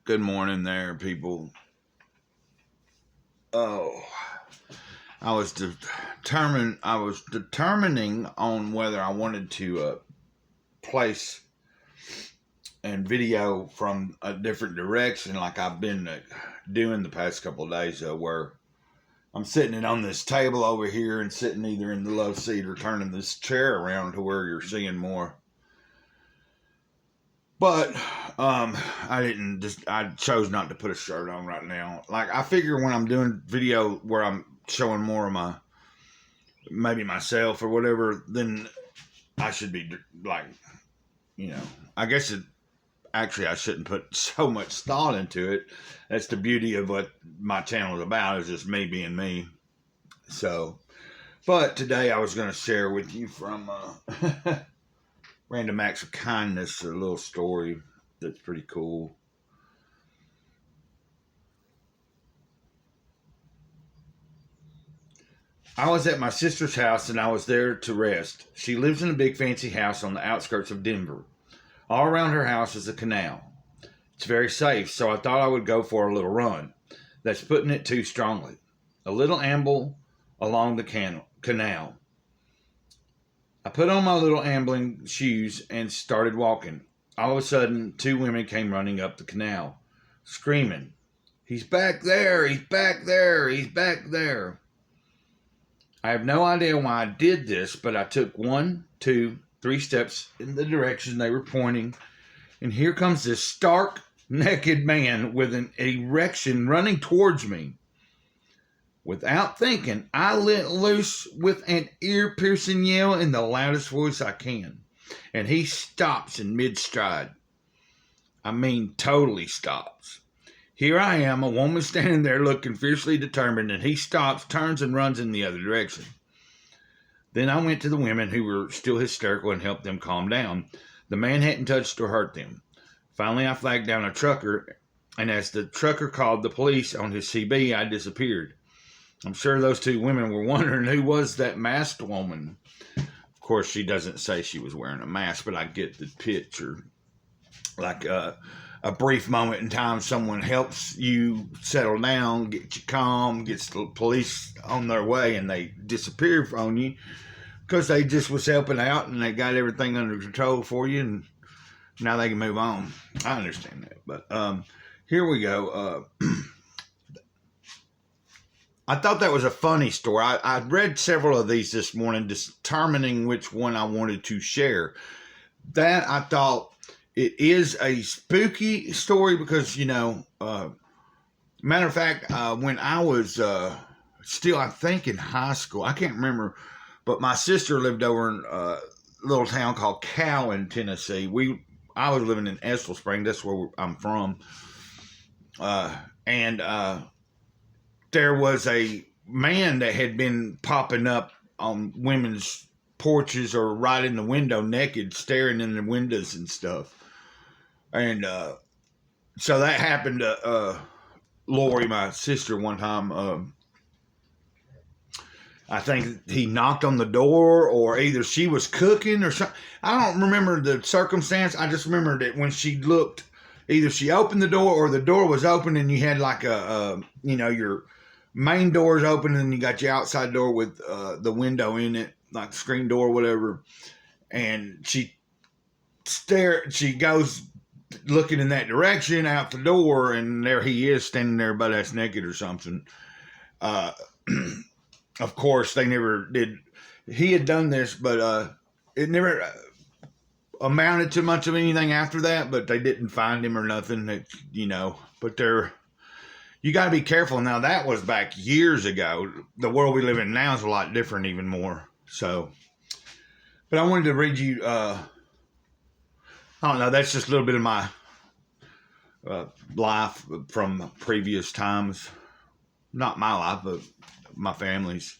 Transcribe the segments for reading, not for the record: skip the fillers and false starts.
Good morning there, people. Oh, I was determining on whether I wanted to place and video from a different direction, like I've been doing the past couple of days, where I'm sitting it on this table over here and sitting either in the love seat or turning this chair around to where you're seeing more. But I chose not to put a shirt on right now. Like, I figure when I'm doing video where I'm showing more of maybe myself or whatever, then I should be like, I guess actually I shouldn't put so much thought into it. That's the beauty of what my channel is about, is just me being me. So, but today I was going to share with you from Random Acts of Kindness, a little story that's pretty cool. I was at my sister's house and I was there to rest. She lives in a big fancy house on the outskirts of Denver. All around her house is a canal. It's very safe, so I thought I would go for a little run. That's putting it too strongly. A little amble along the canal. I put on my little ambling shoes and started walking. All of a sudden, two women came running up the canal, screaming, "He's back there! He's back there! He's back there!" I have no idea why I did this, but I took 1, 2, 3 steps in the direction they were pointing, and here comes this stark, naked man with an erection running towards me. Without thinking, I let loose with an ear-piercing yell in the loudest voice I can, and he stops in mid-stride. I mean, totally stops. Here I am, a woman standing there looking fiercely determined, and he stops, turns, and runs in the other direction. Then I went to the women who were still hysterical and helped them calm down. The man hadn't touched or hurt them. Finally, I flagged down a trucker, and as the trucker called the police on his CB, I disappeared. I'm sure those two women were wondering who was that masked woman. Of course, she doesn't say she was wearing a mask, but I get the picture. Like a brief moment in time, someone helps you settle down, get you calm, gets the police on their way, and they disappear from you because they just was helping out and they got everything under control for you, and now they can move on. I understand that, but here we go. I thought that was a funny story. I read several of these this morning, determining which one I wanted to share. That I thought it is a spooky story because, matter of fact, when I was still, I think, in high school, I can't remember, but my sister lived over in a little town called Cowan, Tennessee. I was living in Estill Spring. That's where I'm from. And there was a man that had been popping up on women's porches or right in the window naked, staring in the windows and stuff. And so that happened to Lori, my sister, one time. I think he knocked on the door, or either she was cooking or something. I don't remember the circumstance. I just remember that when she looked, either she opened the door or the door was open and you had like your main door is open and you got your outside door with the window in it, like the screen door or whatever. And she goes looking in that direction out the door, and there he is standing there butt ass naked or something. Of course, they never did. He had done this, but it never amounted to much of anything after that. But they didn't find him or nothing. But you got to be careful. Now, that was back years ago. The world we live in now is a lot different, even more. So, but I wanted to read you. I don't know. That's just a little bit of my life from previous times. Not my life, but my family's.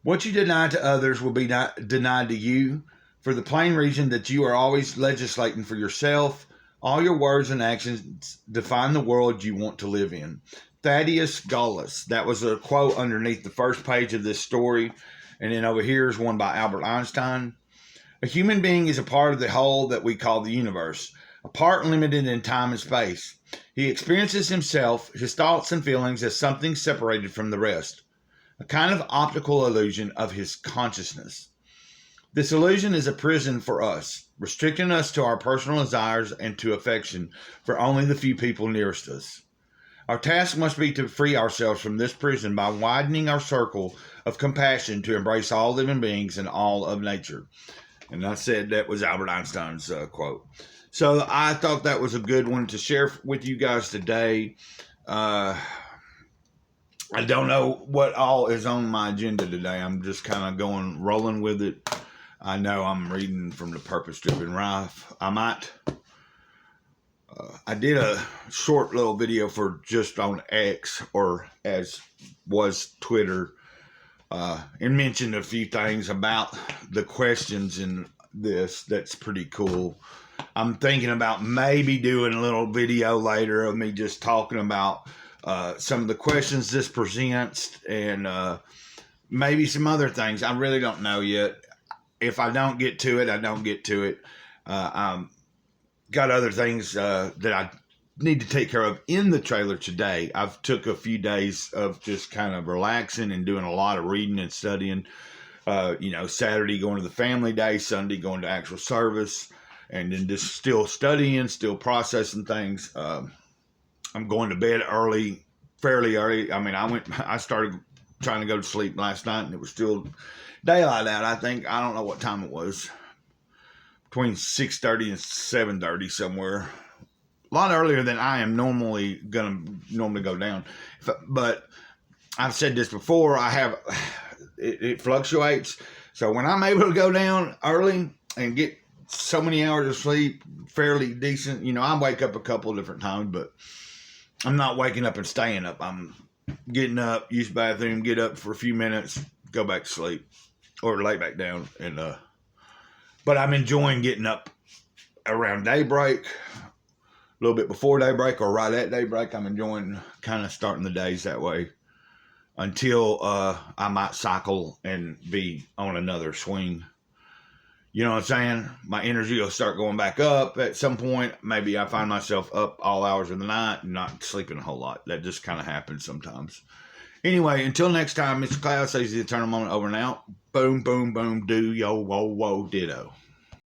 What you deny to others will be denied to you, for the plain reason that you are always legislating for yourself. All your words and actions define the world you want to live in. Thaddeus Gallus. That was a quote underneath the first page of this story. And then over here is one by Albert Einstein. A human being is a part of the whole that we call the universe. apart and limited in time and space. He experiences himself, his thoughts and feelings, as something separated from the rest, a kind of optical illusion of his consciousness. This illusion is a prison for us, restricting us to our personal desires and to affection for only the few people nearest us. Our task must be to free ourselves from this prison by widening our circle of compassion to embrace all living beings and all of nature. And I said that was Albert Einstein's quote. So I thought that was a good one to share with you guys today. I don't know what all is on my agenda today. I'm just kind of rolling with it. I know I'm reading from the Purpose Driven Life. I did a short little video for just on X, or as was Twitter, and mentioned a few things about the questions in this. That's pretty cool. I'm thinking about maybe doing a little video later of me just talking about some of the questions this presents, and maybe some other things. I really don't know yet. If I don't get to it, I don't get to it. Got other things that I need to take care of in the trailer today. I've took a few days of just kind of relaxing and doing a lot of reading and studying. Saturday going to the family day, Sunday going to actual service, and then just still studying, still processing things. I'm going to bed early, fairly early. I mean, I started trying to go to sleep last night, and it was still daylight out. I don't know what time it was, between 6:30 and 7:30 somewhere. A lot earlier than I am normally go down. But I've said this before, it fluctuates. So when I'm able to go down early and get so many hours of sleep, fairly decent, I wake up a couple of different times, but I'm not waking up and staying up. I'm getting up, use the bathroom, get up for a few minutes, go back to sleep, or lay back down. And but I'm enjoying getting up around daybreak, a little bit before daybreak or right at daybreak. I'm enjoying kind of starting the days that way until I might cycle and be on another swing. You know what I'm saying? My energy will start going back up at some point. Maybe I find myself up all hours of the night and not sleeping a whole lot. That just kind of happens sometimes. Anyway, until next time, Mr. Cloud says the eternal moment over and out. Boom, boom, boom, do, yo, whoa, whoa, ditto.